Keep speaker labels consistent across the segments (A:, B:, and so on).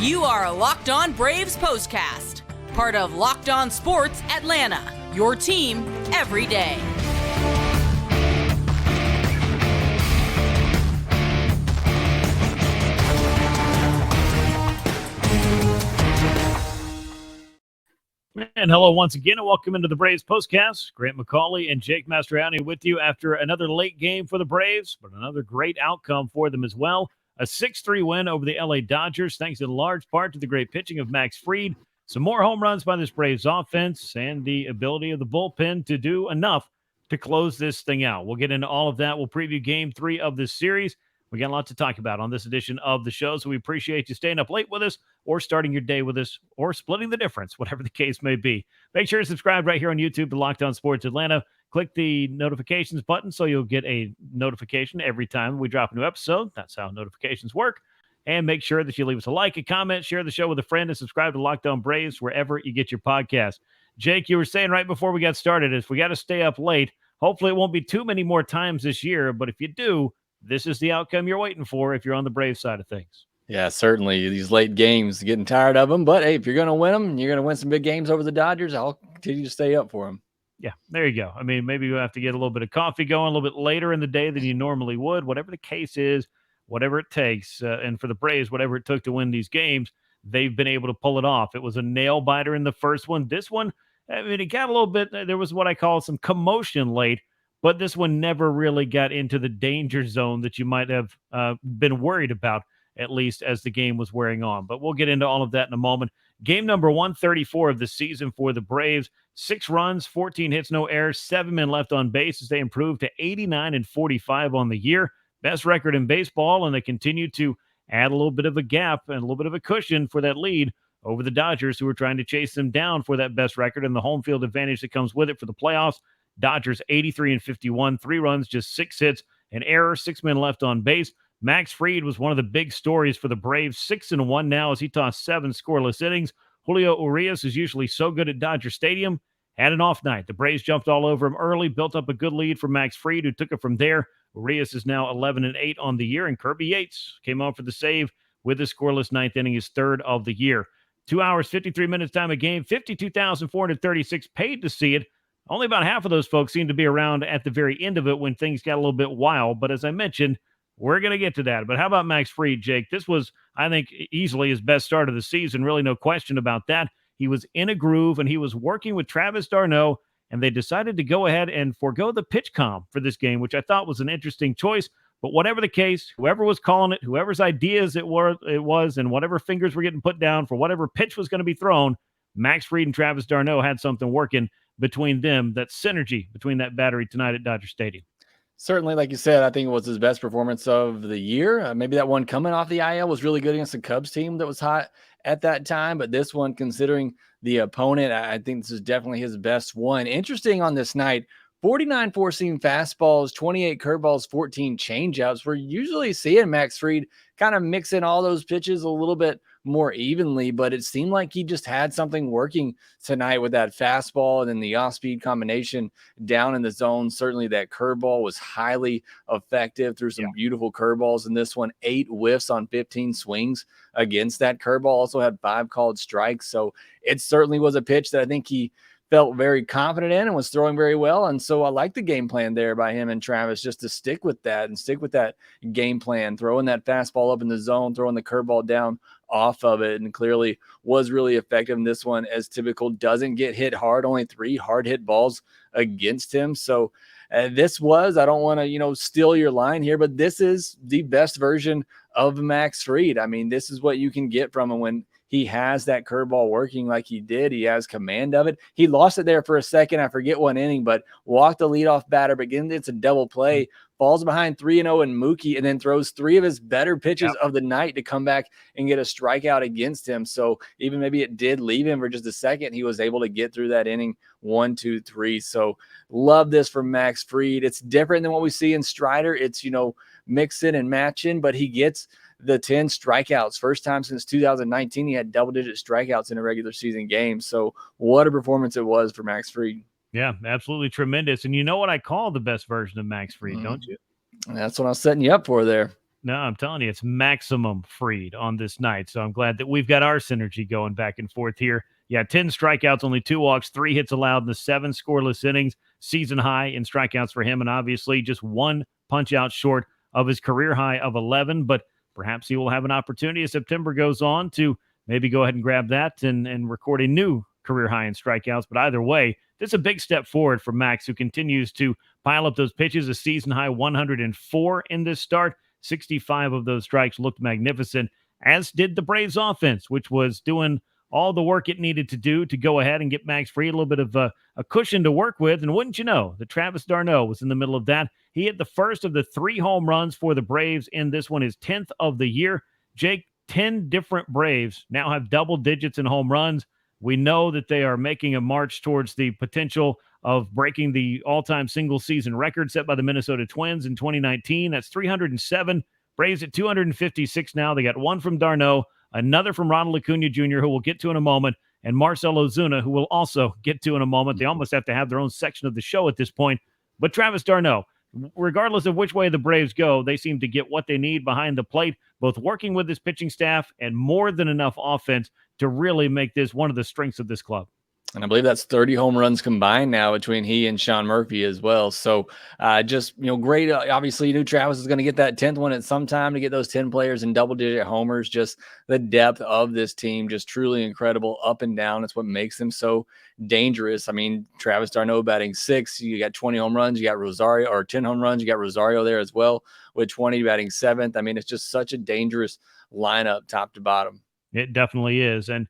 A: You are a Locked On Braves postcast, part of Locked On Sports Atlanta, your team every day.
B: And hello once again, and welcome into the Braves postcast. Grant McAuley and Jake Mastroianni with you after another late game for the Braves, but another great outcome for them as well. A 6-3 win over the LA Dodgers, thanks in large part to the great pitching of Max Fried. Some more home runs by this Braves offense and the ability of the bullpen to do enough to close this thing out. We'll get into all of that. We'll preview Game 3 of this series. We got a lot to talk about on this edition of the show, so we appreciate you staying up late with us or starting your day with us or splitting the difference, whatever the case may be. Make sure to subscribe right here on YouTube to Locked On Sports Atlanta. Click the notifications button so you'll get a notification every time we drop a new episode. That's how notifications work. And make sure that you leave us a like, a comment, share the show with a friend, and subscribe to Locked On Braves wherever you get your podcast. Jake, you were saying right before we got started, if we got to stay up late, hopefully it won't be too many more times this year, but if you do, this is the outcome you're waiting for if you're on the Braves side of things.
C: Yeah, certainly. These late games, getting tired of them. But, hey, if you're going to win them, you're going to win some big games over the Dodgers, I'll continue to stay up for them.
B: Yeah, there you go. I mean, maybe you have to get a little bit of coffee going a little bit later in the day than you normally would. Whatever the case is, whatever it takes. And for the Braves, whatever it took to win these games, they've been able to pull it off. It was a nail-biter in the first one. This one, I mean, it got a little bit, there was what I call some commotion late, but this one never really got into the danger zone that you might have been worried about, at least as the game was wearing on. But we'll get into all of that in a moment. Game number 134 of the season for the Braves. 6 runs, 14 hits, no errors, 7 men left on base as they improved to 89-45 on the year. Best record in baseball, and they continue to add a little bit of a gap and a little bit of a cushion for that lead over the Dodgers, who are trying to chase them down for that best record and the home field advantage that comes with it for the playoffs. Dodgers 83-51, 3 runs, just 6 hits, an error, 6 men left on base. Max Fried was one of the big stories for the Braves, 6-1 now as he tossed 7 scoreless innings. Julio Urias is usually so good at Dodger Stadium. Had an off night. The Braves jumped all over him early, built up a good lead for Max Fried, who took it from there. Urias is now 11-8 on the year, and Kirby Yates came on for the save with his scoreless 9th inning, his 3rd of the year. 2 hours, 53 minutes time of game, 52,436 paid to see it. Only about half of those folks seemed to be around at the very end of it when things got a little bit wild. But as I mentioned, we're going to get to that. But how about Max Fried, Jake? This was, I think, easily his best start of the season. Really no question about that. He was in a groove, and he was working with Travis d'Arnaud, and they decided to go ahead and forego the pitch comp for this game, which I thought was an interesting choice. But whatever the case, whoever was calling it, whoever's ideas it was, and whatever fingers were getting put down for whatever pitch was going to be thrown, Max Fried and Travis d'Arnaud had something working between them, that synergy between that battery tonight at Dodger Stadium.
C: Certainly, like you said, I think it was his best performance of the year. Maybe that one coming off the IL was really good against the Cubs team that was hot at that time. But this one, considering the opponent, I think this is definitely his best one. Interesting on this night, 49 four-seam fastballs, 28 curveballs, 14 changeups. We're usually seeing Max Fried kind of mixing all those pitches a little bit more evenly, but it seemed like he just had something working tonight with that fastball and then the off-speed combination down in the zone. Certainly that curveball was highly effective, through some beautiful curveballs in this one. 8 whiffs on 15 swings against that curveball. Also had 5 called strikes. So it certainly was a pitch that I think he felt very confident in and was throwing very well. And so I like the game plan there by him and Travis, just to stick with that and stick with that game plan, throwing that fastball up in the zone, throwing the curveball down off of it, and clearly was really effective in this one. As typical, doesn't get hit hard, only 3 hard hit balls against him. So this was, I don't want to, steal your line here, but this is the best version of Max Fried. I mean, this is what you can get from him when he has that curveball working like he did. He has command of it. He lost it there for a second. I forget what inning, but walked the leadoff batter. But again, it's a double play. Falls behind 3-0 in Mookie, and then throws 3 of his better pitches of the night to come back and get a strikeout against him. So even maybe it did leave him for just a second, he was able to get through that inning 1, 2, 3. So love this from Max Fried. It's different than what we see in Strider. It's, mixing and matching, but he gets the 10 strikeouts. First time since 2019 he had double-digit strikeouts in a regular season game. So what a performance it was for Max Fried.
B: Yeah, absolutely tremendous. And you know what I call the best version of Max Fried, don't you?
C: That's what I was setting you up for there.
B: No, I'm telling you, it's maximum Freed on this night. So I'm glad that we've got our synergy going back and forth here. Yeah, 10 strikeouts, only 2 walks, 3 hits allowed in the 7 scoreless innings, season high in strikeouts for him, and obviously just 1 punch out short of his career high of 11. But perhaps he will have an opportunity as September goes on to maybe go ahead and grab that and record a new career high in strikeouts. But either way, this is a big step forward for Max, who continues to pile up those pitches, a season high 104 in this start. 65 of those strikes looked magnificent, as did the Braves offense, which was doing all the work it needed to do to go ahead and get Max Fried a little bit of a cushion to work with. And wouldn't you know, the Travis d'Arnaud was in the middle of that. He hit the first of the 3 home runs for the Braves in this one, his 10th of the year. Jake, 10 different Braves now have double digits in home runs. We know that they are making a march towards the potential of breaking the all-time single-season record set by the Minnesota Twins in 2019. That's 307. Braves at 256 now. They got 1 from d'Arnaud, another from Ronald Acuña Jr., who we'll get to in a moment, and Marcell Ozuna, who we'll also get to in a moment. They almost have to have their own section of the show at this point. But Travis d'Arnaud, regardless of which way the Braves go, they seem to get what they need behind the plate, both working with his pitching staff and more than enough offense to really make this one of the strengths of this club.
C: And I believe that's 30 home runs combined now between he and Sean Murphy as well. So great. Obviously, you knew Travis was going to get that 10th one at some time to get those 10 players in double-digit homers. Just the depth of this team, just truly incredible up and down. It's what makes them so dangerous. I mean, Travis d'Arnaud batting 6th. You got 20 home runs. You got Rosario, or 10 home runs. You got Rosario there as well with 20 batting 7th. I mean, it's just such a dangerous lineup top to bottom.
B: It definitely is. And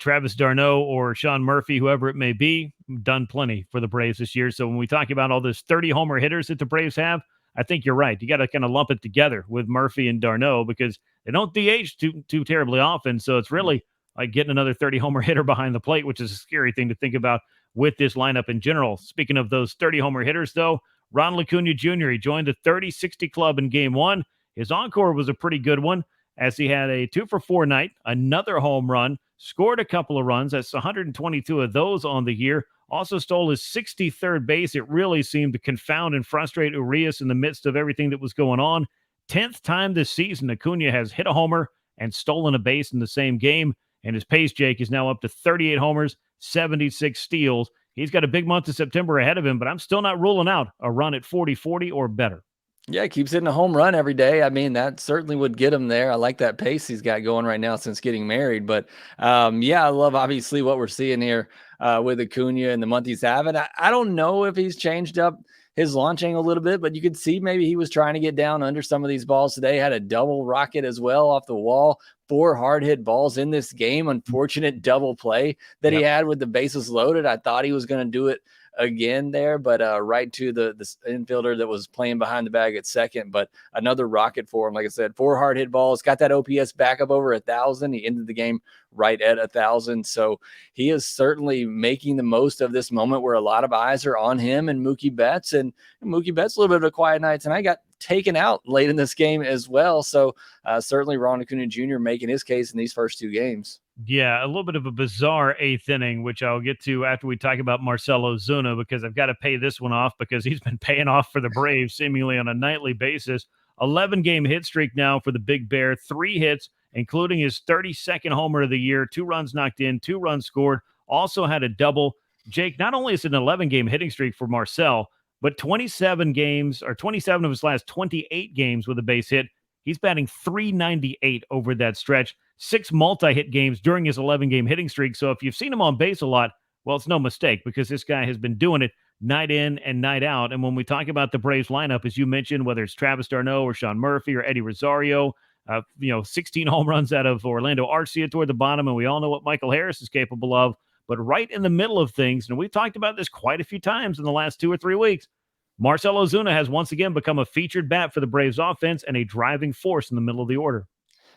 B: Travis d'Arnaud or Sean Murphy, whoever it may be, done plenty for the Braves this year. So when we talk about all those 30 homer hitters that the Braves have, I think you're right. You got to kind of lump it together with Murphy and d'Arnaud because they don't DH too terribly often. So it's really like getting another 30 homer hitter behind the plate, which is a scary thing to think about with this lineup in general. Speaking of those 30 homer hitters, though, Ronald Acuña Jr., he joined the 30-60 club in game 1. His encore was a pretty good one, as he had a 2-for-4 night, another home run, scored a couple of runs. That's 122 of those on the year. Also stole his 63rd base. It really seemed to confound and frustrate Urias in the midst of everything that was going on. 10th time this season, Acuña has hit a homer and stolen a base in the same game. And his pace, Jake, is now up to 38 homers, 76 steals. He's got a big month of September ahead of him, but I'm still not ruling out a run at 40-40 or better.
C: Yeah, he keeps hitting a home run every day. I mean, that certainly would get him there. I like that pace he's got going right now since getting married. But, I love, obviously, what we're seeing here with Acuña and the month he's having. I don't know if he's changed up his launching a little bit, but you could see maybe he was trying to get down under some of these balls today. Had a double rocket as well off the wall. 4 hard-hit balls in this game. Unfortunate double play that he had with the bases loaded. I thought he was going to do it again there, but right to the infielder that was playing behind the bag at second. But another rocket for him. Like I said, 4 hard hit balls, got that OPS back up over 1,000. He ended the game right at 1,000. So he is certainly making the most of this moment where a lot of eyes are on him and Mookie Betts. And Mookie Betts, a little bit of a quiet night tonight, got taken out late in this game as well. So certainly Ronald Acuña Jr. making his case in these first 2 games.
B: Yeah, a little bit of a bizarre 8th inning, which I'll get to after we talk about Marcell Ozuna, because I've got to pay this one off because he's been paying off for the Braves seemingly on a nightly basis. 11-game hit streak now for the Big Bear, 3 hits, including his 32nd homer of the year, 2 runs knocked in, 2 runs scored, also had a double. Jake, not only is it an 11-game hitting streak for Marcell, but 27 of his last 28 games with a base hit. He's batting .398 over that stretch. 6 multi-hit games during his 11-game hitting streak. So if you've seen him on base a lot, well, it's no mistake because this guy has been doing it night in and night out. And when we talk about the Braves lineup, as you mentioned, whether it's Travis d'Arnaud or Sean Murphy or Eddie Rosario, 16 home runs out of Orlando Arcia toward the bottom, and we all know what Michael Harris is capable of. But right in the middle of things, and we've talked about this quite a few times in the last 2 or 3 weeks, Marcell Ozuna has once again become a featured bat for the Braves offense and a driving force in the middle of the order.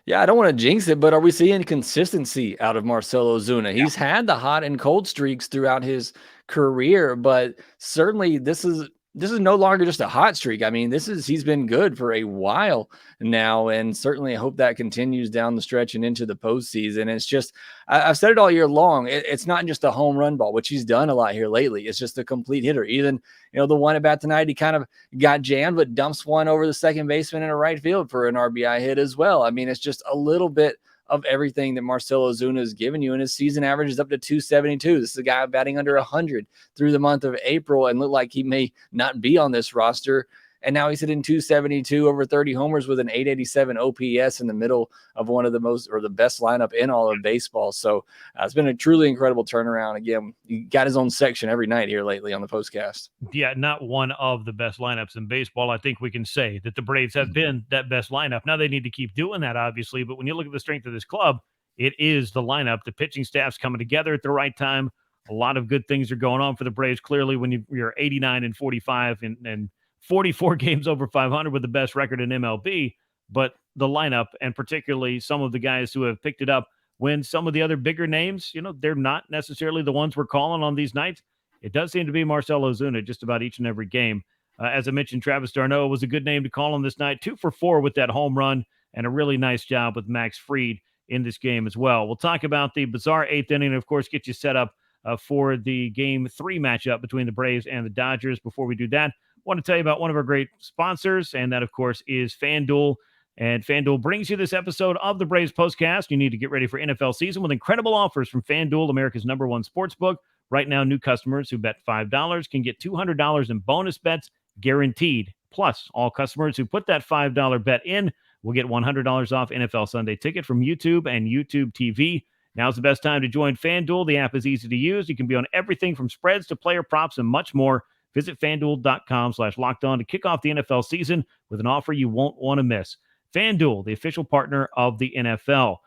C: Yeah, I don't want to jinx it, but are we seeing consistency out of Marcell Ozuna? He's had the hot and cold streaks throughout his career, but certainly this is this is no longer just a hot streak. I mean, he's been good for a while now, and certainly I hope that continues down the stretch and into the postseason. It's just, I've said it all year long. It's not just a home run ball, which he's done a lot here lately. It's just a complete hitter. Even, the one at bat tonight, he kind of got jammed, but dumps one over the second baseman in a right field for an RBI hit as well. I mean, it's just a little bit of everything that Marcell Ozuna has given you, and his season average is up to 272. This is a guy batting under 100 through the month of April and looked like he may not be on this roster. And now he's hitting 272, over 30 homers with an 887 OPS in the middle of one of the most, or the best lineup in all of baseball. So it's been a truly incredible turnaround. Again, he got his own section every night here lately on the postcast.
B: Yeah, not one of the best lineups in baseball. I think we can say that the Braves have been that best lineup. Now they need to keep doing that, obviously, but when you look at the strength of this club, it is the lineup. The pitching staff's coming together at the right time. A lot of good things are going on for the Braves. Clearly, when you're 89-45 and 44 games over 500 with the best record in MLB, but the lineup, and particularly some of the guys who have picked it up when some of the other bigger names, they're not necessarily the ones we're calling on these nights. It does seem to be Marcell Ozuna just about each and every game. As I mentioned, Travis d'Arnaud was a good name to call on this night. 2 for 4 with that home run, and a really nice job with Max Fried in this game as well. We'll talk about the bizarre 8th inning and, of course, get you set up for the Game 3 matchup between the Braves and the Dodgers. Before we do that, I want to tell you about one of our great sponsors, and that, of course, is FanDuel. And FanDuel brings you this episode of the Braves Postcast. You need to get ready for NFL season with incredible offers from FanDuel, America's #1 sportsbook. Right now, new customers who bet $5 can get $200 in bonus bets guaranteed. Plus, all customers who put that $5 bet in will get $100 off NFL Sunday Ticket from YouTube and YouTube TV. Now's the best time to join FanDuel. The app is easy to use. You can be on everything from spreads to player props and much more. Visit FanDuel.com/lockedon to kick off the NFL season with an offer you won't want to miss. FanDuel, the official partner of the NFL.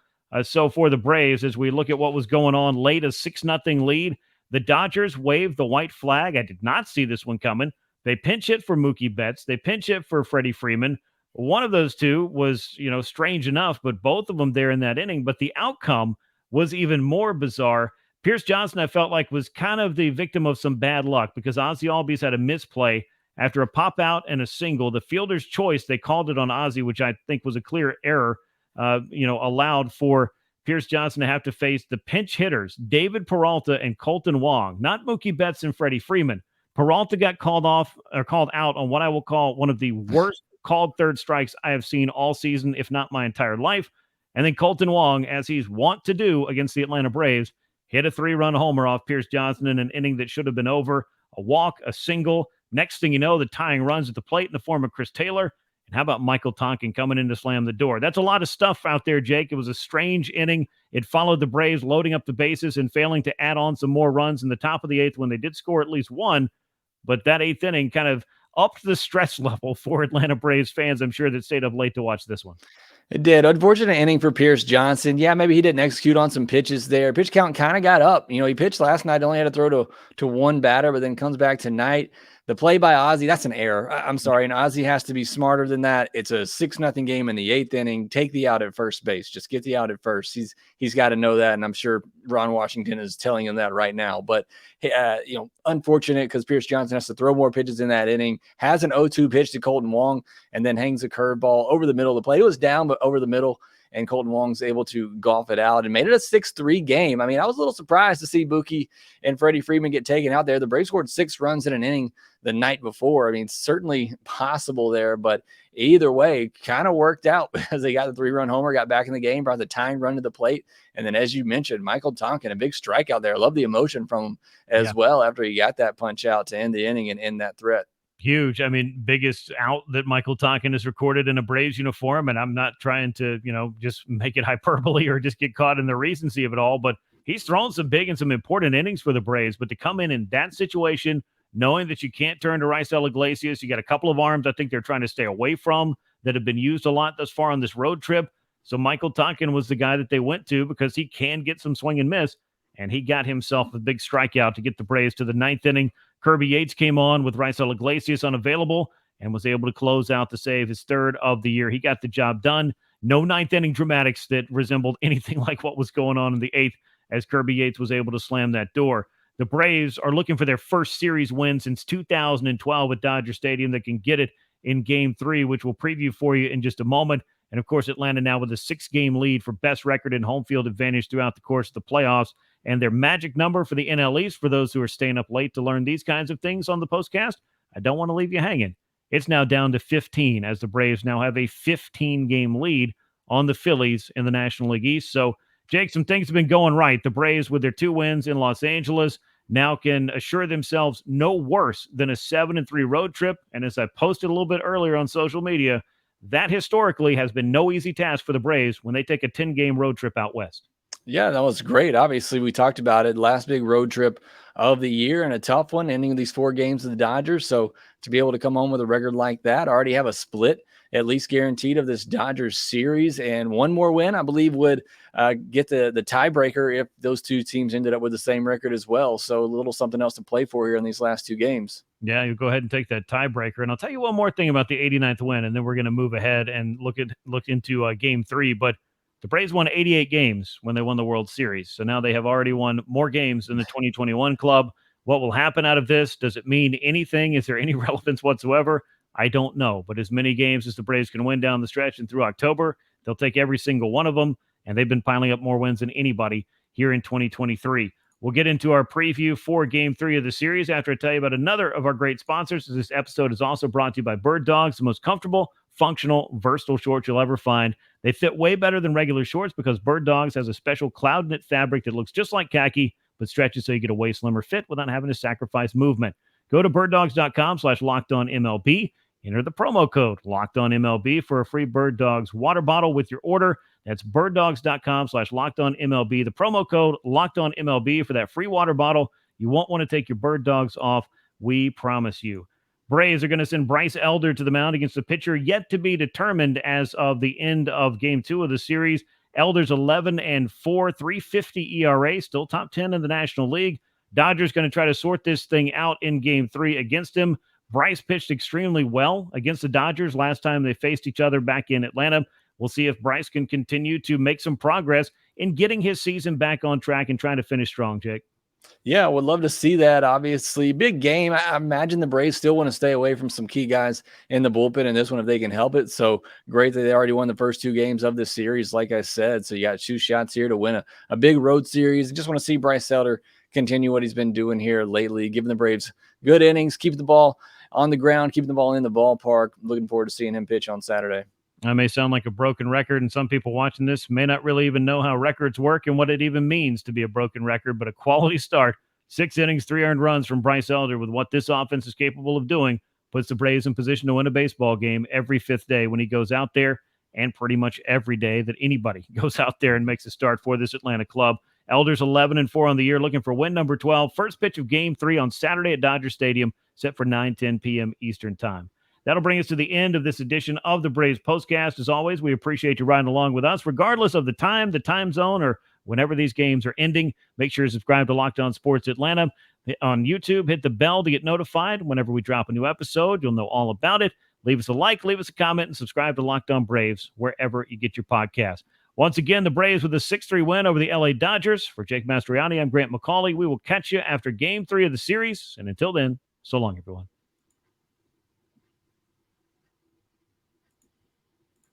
B: So for the Braves, as we look at what was going on late, a 6-0 lead, the Dodgers waved the white flag. I did not see this one coming. They pinch hit for Mookie Betts. They pinch hit for Freddie Freeman. One of those two was, strange enough, but both of them there in that inning. But the outcome was even more bizarre. Pierce Johnson, I felt like, was kind of the victim of some bad luck because Ozzie Albies had a misplay after a pop out and a single. The fielder's choice, they called it on Ozzie, which I think was a clear error, allowed for Pierce Johnson to have to face the pinch hitters, David Peralta and Colton Wong, not Mookie Betts and Freddie Freeman. Peralta got called out on what I will call one of the worst called third strikes I have seen all season, if not my entire life. And then Colton Wong, as he's wont to do against the Atlanta Braves, hit a 3-run homer off Pierce Johnson in an inning that should have been over. A walk, a single. Next thing you know, the tying runs at the plate in the form of Chris Taylor. And how about Michael Tonkin coming in to slam the door? That's a lot of stuff out there, Jake. It was a strange inning. It followed the Braves loading up the bases and failing to add on some more runs in the top of the 8th when they did score at least one. But that 8th inning kind of upped the stress level for Atlanta Braves fans, I'm sure, that stayed up late to watch this one.
C: It did. Unfortunate inning for Pierce Johnson. Yeah, maybe he didn't execute on some pitches there. Pitch count kind of got up. He pitched last night, only had to throw to one batter, but then comes back tonight. The play by Ozzie, that's an error. I'm sorry. And Ozzie has to be smarter than that. It's a 6-0 game in the 8th inning. Take the out at first base. Just get the out at first. He's got to know that. And I'm sure Ron Washington is telling him that right now. But, unfortunate because Pierce Johnson has to throw more pitches in that inning. Has an 0-2 pitch to Colton Wong and then hangs a curveball over the middle of the plate. It was down, but over the middle. And Colton Wong's able to golf it out and made it a 6-3 game. I mean, I was a little surprised to see Mookie and Freddie Freeman get taken out there. The Braves scored 6 runs in an inning the night before. I mean, certainly possible there, but either way, kind of worked out because they got the 3-run homer, got back in the game, brought the tying run to the plate. And then, as you mentioned, Michael Tonkin, a big strikeout there. I love the emotion from him as well after he got that punch out to end the inning and end that threat.
B: Huge. I mean, biggest out that Michael Tonkin has recorded in a Braves uniform. And I'm not trying to, just make it hyperbole or just get caught in the recency of it all, but he's thrown some big and some important innings for the Braves. But to come in that situation, knowing that you can't turn to Marcell Iglesias, you got a couple of arms I think they're trying to stay away from that have been used a lot thus far on this road trip. So Michael Tonkin was the guy that they went to because he can get some swing and miss. And he got himself a big strikeout to get the Braves to the 9th inning. Kirby Yates came on with Marcell Iglesias unavailable and was able to close out to save his 3rd of the year. He got the job done. No 9th inning dramatics that resembled anything like what was going on in the 8th as Kirby Yates was able to slam that door. The Braves are looking for their first series win since 2012 at Dodger Stadium. They can get it in Game 3, which we'll preview for you in just a moment. And, of course, Atlanta now with a 6-game lead for best record and home field advantage throughout the course of the playoffs. And their magic number for the NL East, for those who are staying up late to learn these kinds of things on the postcast, I don't want to leave you hanging. It's now down to 15 as the Braves now have a 15-game lead on the Phillies in the National League East. So, Jake, some things have been going right. The Braves, with their 2 wins in Los Angeles, now can assure themselves no worse than a 7-3 road trip. And as I posted a little bit earlier on social media, that historically has been no easy task for the Braves when they take a 10-game road trip out west.
C: Yeah, that was great. Obviously, we talked about it. Last big road trip of the year and a tough one, ending these 4 games of the Dodgers. So to be able to come home with a record like that, already have a split at least guaranteed of this Dodgers series, and one more win, I believe, would get the tiebreaker if those 2 teams ended up with the same record as well. So a little something else to play for here in these last 2 games.
B: Yeah, you go ahead and take that tiebreaker. And I'll tell you one more thing about the 89th win, and then we're going to move ahead and look into Game 3. But the Braves won 88 games when they won the World Series. So now they have already won more games than the 2021 club. What will happen out of this? Does it mean anything? Is there any relevance whatsoever? I don't know. But as many games as the Braves can win down the stretch and through October, they'll take every single one of them. And they've been piling up more wins than anybody here in 2023. We'll get into our preview for Game 3 of the series after I tell you about another of our great sponsors. This episode is also brought to you by Bird Dogs, the most comfortable, functional, versatile shorts you'll ever find. They fit way better than regular shorts because Bird Dogs has a special cloud knit fabric that looks just like khaki, but stretches so you get a way slimmer fit without having to sacrifice movement. Go to birddogs.com/LockedOnMLB. Enter the promo code LockedOnMLB for a free Bird Dogs water bottle with your order. That's birddogs.com/LockedOnMLB. The promo code LockedOnMLB for that free water bottle. You won't want to take your Bird Dogs off. We promise you. Braves are going to send Bryce Elder to the mound against a pitcher yet to be determined as of the end of Game 2 of the series. Elder's 11-4, 3.50 ERA, still top 10 in the National League. Dodgers going to try to sort this thing out in Game 3 against him. Bryce pitched extremely well against the Dodgers last time they faced each other back in Atlanta. We'll see if Bryce can continue to make some progress in getting his season back on track and trying to finish strong, Jake.
C: Yeah, would love to see that. Obviously, big game. I imagine the Braves still want to stay away from some key guys in the bullpen in this one if they can help it. So great that they already won the first 2 games of this series, like I said. So you got 2 shots here to win a big road series. Just want to see Bryce Elder continue what he's been doing here lately, giving the Braves good innings, keep the ball on the ground, keeping the ball in the ballpark. Looking forward to seeing him pitch on Saturday.
B: I may sound like a broken record, and some people watching this may not really even know how records work and what it even means to be a broken record, but a quality start. 6 innings, 3 earned runs from Bryce Elder with what this offense is capable of doing puts the Braves in position to win a baseball game every 5th day when he goes out there, and pretty much every day that anybody goes out there and makes a start for this Atlanta club. Elder's 11-4 on the year, looking for win number 12. First pitch of Game 3 on Saturday at Dodger Stadium, set for 9:10 p.m. Eastern Time. That'll bring us to the end of this edition of the Braves Postcast. As always, we appreciate you riding along with us, regardless of the time zone, or whenever these games are ending. Make sure to subscribe to Locked On Sports Atlanta on YouTube. Hit the bell to get notified whenever we drop a new episode. You'll know all about it. Leave us a like, leave us a comment, and subscribe to Locked On Braves wherever you get your podcast. Once again, the Braves with a 6-3 win over the LA Dodgers. For Jake Mastroianni, I'm Grant McAuley. We will catch you after Game 3 of the series. And until then, so long, everyone.